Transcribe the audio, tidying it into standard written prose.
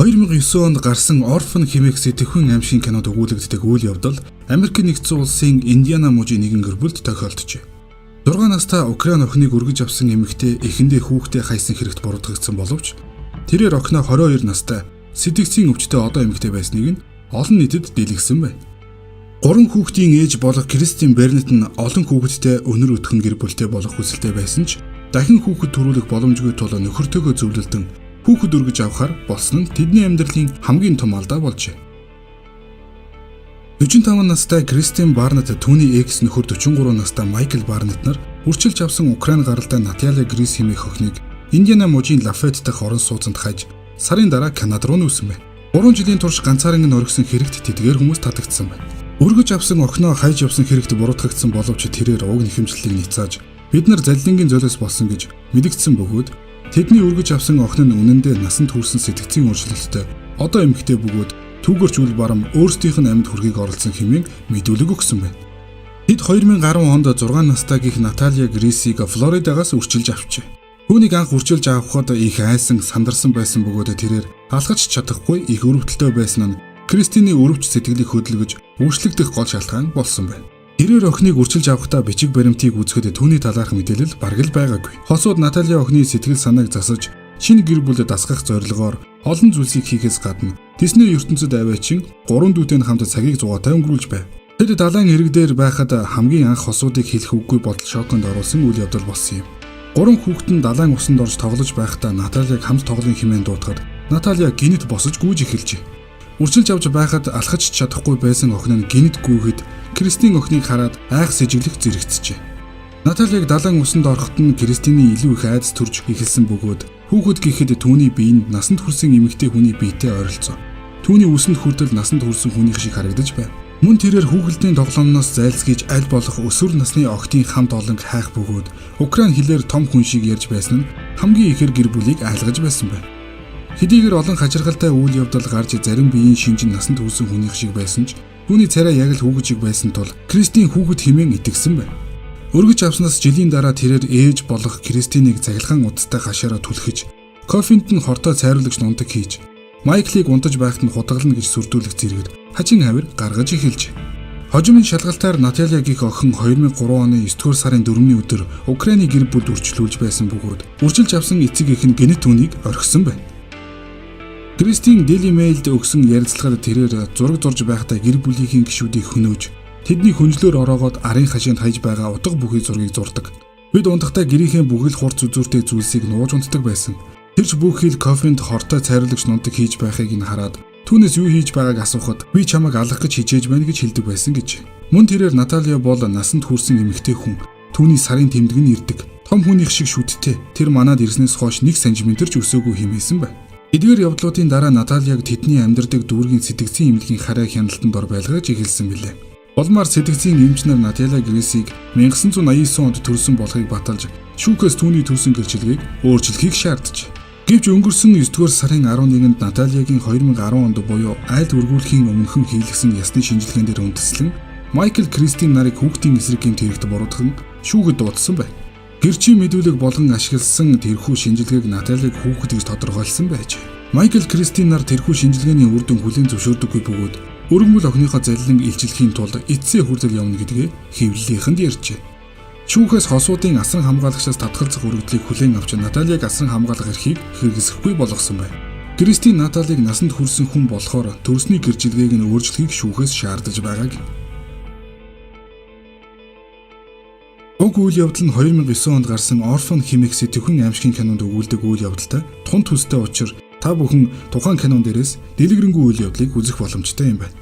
2009 онд гарсан Orphan хэмээх сэтгэхүйн аимшигын кинод өгүүлэгддэг үйл явдал Америкийн нэгдсэн улсын Индиана мужийн нэгэн гэр бүлд тохиолджээ. 6 настай Украин охиныг өргөж авсан эмэгтэй эхэндээ хүүхдээ хайсан хэрэгт буруутгагдсан боловч тэрээр охиноо 22 настай сэтгцийн өвчтөе одоо эмэгтэй байсныг нь олон нийтэд дийлгэсэн байна. 3 хүүхдийн ээж болох Кристин Бернет нь олон хүүхэдтэй өнөр өтгөн гэр бүлтэй болох хүсэлтэй байсан ч дахин хүүхэд төрүүлэх боломжгүй тул нөхөртөөгөө зөвлөлдөн хүүхэд өргөж авахар болсон нь тэдний амьдралын хамгийн том алдаа болжээ. 45 настай Кристин Барнет түүний экс нөхөр 43 настай Майкл Барнет нар үрчилж авсан Украин гаралтай Наталья Грис хэмээх охиныг Индиана мужийн Лафет дахь орон сууцанд хаяж сарын дараа Канад руу нүүсэн байна. 3 жилийн турш ганцаараа оргисон хэрэгт тэдгээр хүмүүс татагдсан байна. Өргөж авсан охиноо хайж явсан хэрэгт буруутгагдсан боловч тэрээр уг нэхэмжлэлийг ницааж бид нар залилангийн золиос болсон гэж мэдгдсэн бөгөөд тэдний өргөж авсан охин нь үнэндээ насанд хүрсэн сэтгцийн өөрчлөлттэй одоо эмэгтэй бөгөөд түүгэрч үл барам өөрсдийнх нь амьд хүрхийг оролцсон хэмээн мэдүүлэг өгсөн байна. Тэд 2010 онд 6 настайгийнх Наталья Грисийг Флоридагаас үрчилж авчээ. Түүнийг анх үрчилж авахад их айсан сандарсан байсан бөгөөд тэрээр алхаж чадахгүй их өрөвдөлтөй байсан нь Кристиний өрөвч сэтгэлийг хөдөлгөж үйлчлэгдэх гол шалтгаан болсон байна. Тэрээр охиныг үрчилж авахдаа бичиг баримтыг үзэхэд түүний талаарх мэдээлэл бараг л байгаагүй. Хосууд Наталья охины сэтгэл санааг засаж шинэ гэр бүлд дасгах зорилгоор олон зүйлсийг хийхээс гадна Дисней ертөнцид аваачин 3 дүүтэй хамт цагийг зугаатай өнгөрүүлж байв. Тэд далайн ирэг дээр байхад хамгийн анх хосуудыг хэлэх үггүй бодол шоконд оруулсан үйл явдал болсон юм. 3 хүүхэд нь далайн усанд орж тоглож байхдаа Натальяг хамт тоглоом хэмээн дуудахад Наталья гинэт босож гүйж эхэлжээ. Үрчилж авч байхад алхаж чадахгүй байсан охин нь гинэт гүйхэд Кристин охиныг хараад айх сэжиглэх зэрэгцжээ. Натальяг далайн усанд ороход нь Кристиний илүү их айдас төрж эхэлсэн бөгөөд хүүхэд гэхэд түүний бие нь насанд хүрсэн эмэгтэй хүний биетэй ойролцоо. Түүний үсэнд хүртэл насанд хүрсэн хүнийх шиг харагдаж байв. Мөн тэрээр хүүхэлдэйн тоглоомноос зайлсхийж аль болох өсвөр насны охидын хамт олон хайх бөгөөд Украин хэлээр том хүн шиг ярьж байсан нь хамгийн ихэр гэр бүлийг айлгаж байсан байна. Хэдийгээр олон хачиргалтай үйл явдал гарч зарим биеийн шинжин насанд хүрсэн хүнийх шиг байсан ч түүний царай яг л хүүхэд шиг байсан тул Кристин хүүхэд хэмээн итгэсэн байна. Өргөж авснаас жилийн дараа тэрээр ээж болох Кристинийг цахилгаан удастай хашаараа түлхэж, кофенд нь хортой цайруулагч нундаг хийж, Майклыг унтаж байхад нь хутгална гэж сүрдүүлэх зэрэгт хажин хавир гаргаж эхэлжээ. Хожимын шалгалтаар Наталья гих охин 2003 оны 9-р сарын 4-ний өдөр Украины гэр бүлд үрчлүүлж байсан бөгөөд үржилж авсан эцэг эх нь гэнэт түүнийг орхисон байна. Кристин Daily Mail-д өгсөн ярилцлагад тэрээр зураг зурж байхдаа гэр бүлийнхээ гишүүдийг хөнөөж тэдний хүнжлөөр ороогоод арын хашаанд хаяж байгаа утга бүхий зургийг зурдаг. Бид унтахдаа гэрийнхээ бүхэл хурц үзүүртэй зүйлсийг нууж унтдаг байсан. Тэрч бүхэл кофенд хортой цайруулагч нундаг хийж байхыг нь хараад түүнээс юу хийж байгааг асуухад би чамайг алах гэж хичээж байна гэж хэлдэг байсан гэж. Мөн тэрээр Наталья бол насанд хүрсэн эмэгтэй хүн. Түүний сарын тэмдэг нь ирдэг. Том хүнийх шиг шүттэй. Тэр манад ирснээс хойш 1 см ч өсөөгүй хэмээсэн байна. Эдгээр явдлуудын дараа Натальяг тэдний амьдардаг дүүргийн сэтгцийн эмнэлгийн харай хяналтанд ор байлгаж эхэлсэн билээ. Улмаар сэтгцийн эмч нар Наталья Грисийг 1989 онд төрсөн болохыг баталж шүүхээс түүний төрсөн гэрчлэгийг өөрчлөхийг шаардж. Гэвч өнгөрсөн 9-р сарын 11-нд Натальягийн 2010 онд буюу айлд үргүүлэхийн өмнөхөн хийлгэсэн ясны шинжилгээнд үндэслэн Майкл Кристин нарыг хүүхдийн эсрэг гэмт хэрэгт буруутган шүүхэд дуудсан байна. Гэрчийн мэдүүлэг болгон ашигласан тэрхүү шинжилгээг Натальяг хүүхэд гэж тодорхойлсон байж. Майкл Кристин нар тэрхүү шинжилгээний үр дүн хүлээн зөвшөөрдөггүй бөгөөд өргөмөл охиныхоо залилан илчлэхийн тулд эцсийн хүртэл явна гэдгээ хэвлэлийнхэнд ярьжээ. Шүүхээс хосуудын асан хамгаалагчаас татгалзах өргөдлийг хүлээн авч Натальяг асан хамгаалах эрхийг хэрэгсэхгүй болгосон байна. Кристин Натальяг насанд хүрсэн хүн болохоор төрсний гэрчлэгийг нь өөрчлөхийг шүүхээс шаардаж байгааг. Уг үйл явдал нь 2009 онд гарсан Orphan хэмээх сэтгэхүйн аимшигын кинонд өгүүлдэг үйл явдалтай тун төстэй учир та бүхэн тухайн кинон дээрээс дэлгэрэнгүй үйл явдлыг үзэх боломжтой юм байна.